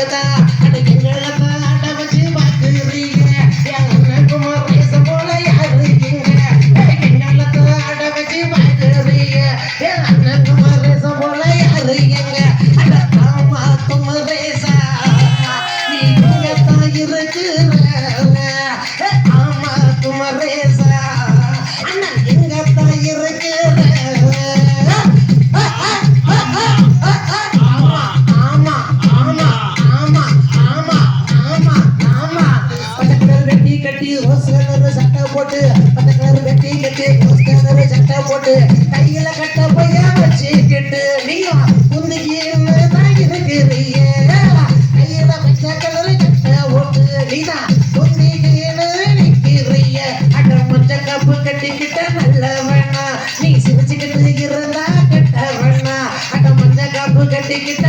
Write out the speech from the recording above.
போட்டுதா அட எங்களத்தான் அட வச்சு பாக்குறீங்க குமரேச போல யாரு எங்களத்தான் அட வச்சு பாக்குறீங்க அண்ணன் குமரேச போல யாரு எங்க அட ஆமா குமரேசா நீ இங்கத்தான் இருக்கிற ஆமா குமரேசா அண்ணன் எங்கத்தான் இருக்கிற சட்டை போட்டு பச்சை கலர் வெட்டி கட்டி சட்டை போட்டு கையில கட்ட பைய வச்சுக்கிட்டு நீங்க குந்திக்கு தான் இருக்கிறீங்க கையில பச்சை கலர் சட்டை போட்டு நீங்க குந்திக்கு நிக்கிறீங்க அட மஞ்ச கப்பு கட்டிக்கிட்ட நல்ல வேணா நீ சிரிச்சுக்கிட்டு இருந்தா கட்ட வேணா அட மஞ்ச கப்பு கட்டிக்கிட்ட